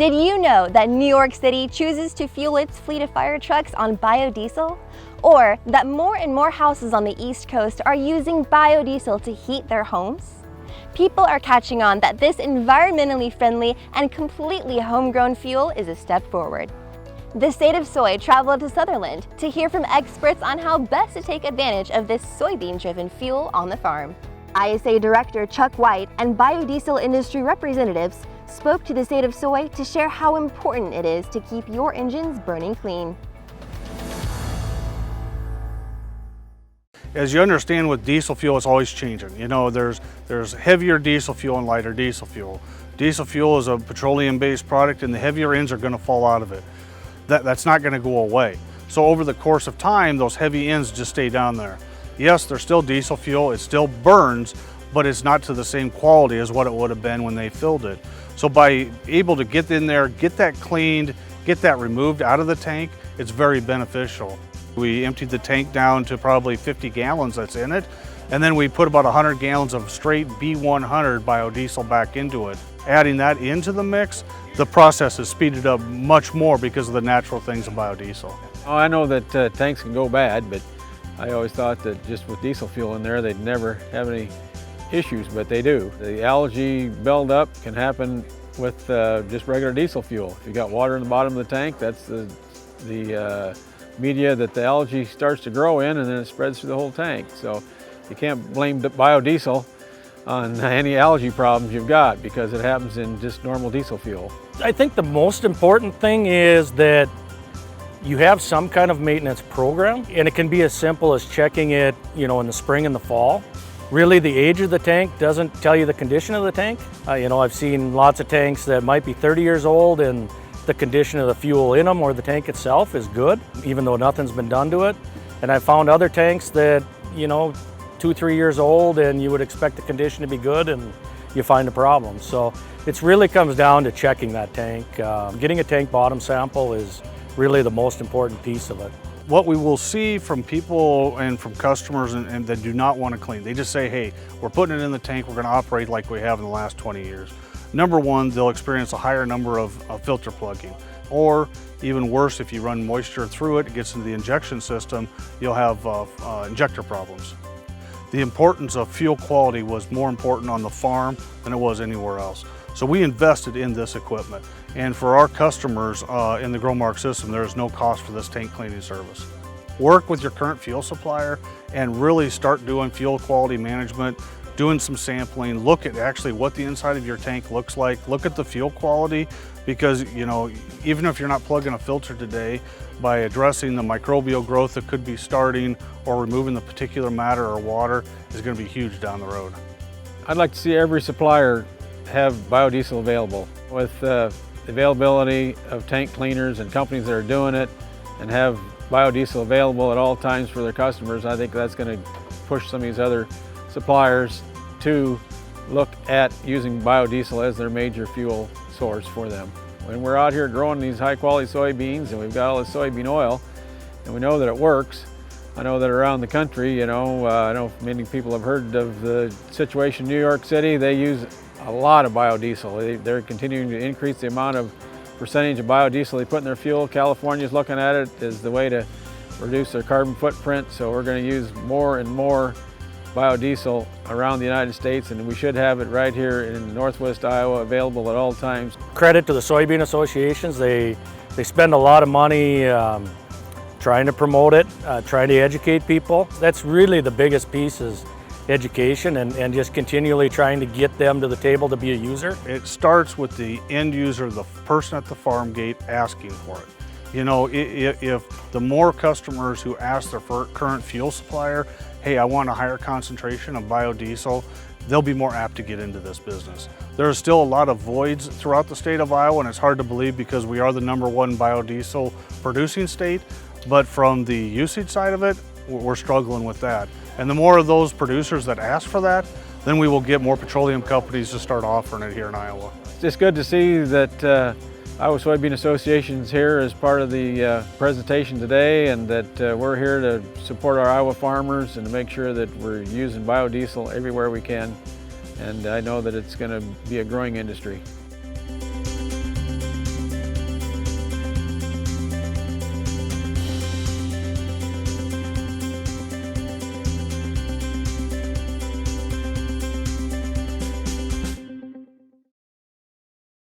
Did you know that New York City chooses to fuel its fleet of fire trucks on biodiesel? Or that more and more houses on the East Coast are using biodiesel to heat their homes? People are catching on that this environmentally friendly and completely homegrown fuel is a step forward. The state of soy traveled to Sutherland to hear from experts on how best to take advantage of this soybean-driven fuel on the farm. ISA Director Chuck White and biodiesel industry representatives spoke to the state of soy to share how important it is to keep your engines burning clean. As you understand, with diesel fuel, it's always changing. You know, there's heavier diesel fuel and lighter diesel fuel. Diesel fuel is a petroleum-based product, and the heavier ends are going to fall out of it. That's not going to go away. So over the course of time, those heavy ends just stay down there. Yes, they're still diesel fuel, it still burns, but it's not to the same quality as what it would have been when they filled it. So by able to get in there, get that cleaned, get that removed out of the tank, it's very beneficial. We emptied the tank down to probably 50 gallons that's in it, and then we put about 100 gallons of straight B100 biodiesel back into it. Adding that into the mix, the process is speeded up much more because of the natural things of biodiesel. Oh, I know that tanks can go bad, but I always thought that just with diesel fuel in there, they'd never have any issues, but they do. The algae buildup can happen with just regular diesel fuel. If you got water in the bottom of the tank, that's the media that the algae starts to grow in, and then it spreads through the whole tank. So you can't blame biodiesel on any algae problems you've got, because it happens in just normal diesel fuel. I think the most important thing is that you have some kind of maintenance program, and it can be as simple as checking it, in the spring and the fall. Really, the age of the tank doesn't tell you the condition of the tank. I've seen lots of tanks that might be 30 years old and the condition of the fuel in them or the tank itself is good, even though nothing's been done to it. And I found other tanks that, 2-3 years old, and you would expect the condition to be good, and you find a problem. So it really comes down to checking that tank. Getting a tank bottom sample is really the most important piece of it. What we will see from people and from customers and that do not want to clean, they just say, hey, we're putting it in the tank, we're going to operate like we have in the last 20 years. Number one, they'll experience a higher number of filter plugging. Or even worse, if you run moisture through it, it gets into the injection system, you'll have injector problems. The importance of fuel quality was more important on the farm than it was anywhere else. So we invested in this equipment. And for our customers in the GrowMark system, there is no cost for this tank cleaning service. Work with your current fuel supplier and really start doing fuel quality management, doing some sampling, look at actually what the inside of your tank looks like, look at the fuel quality, because even if you're not plugging a filter today, by addressing the microbial growth that could be starting or removing the particulate matter or water is going to be huge down the road. I'd like to see every supplier have biodiesel available. With the availability of tank cleaners and companies that are doing it and have biodiesel available at all times for their customers, I think that's going to push some of these other suppliers to look at using biodiesel as their major fuel source for them. When we're out here growing these high quality soybeans and we've got all this soybean oil and we know that it works, I know that around the country, I know many people have heard of the situation in New York City. They use a lot of biodiesel. They're continuing to increase the amount of percentage of biodiesel they put in their fuel. California's looking at it as the way to reduce their carbon footprint, so we're going to use more and more biodiesel around the United States, and we should have it right here in Northwest Iowa available at all times. Credit to the soybean associations. They spend a lot of money trying to promote it, trying to educate people. That's really the biggest piece, is education and just continually trying to get them to the table to be a user. It starts with the end user, the person at the farm gate asking for it. If the more customers who ask their current fuel supplier, hey, I want a higher concentration of biodiesel, they'll be more apt to get into this business. There are still a lot of voids throughout the state of Iowa, and it's hard to believe because we are the #1 biodiesel producing state, but from the usage side of it, we're struggling with that. And the more of those producers that ask for that, then we will get more petroleum companies to start offering it here in Iowa. It's just good to see that Iowa Soybean Association is here as part of the presentation today, and that we're here to support our Iowa farmers and to make sure that we're using biodiesel everywhere we can. And I know that it's going to be a growing industry.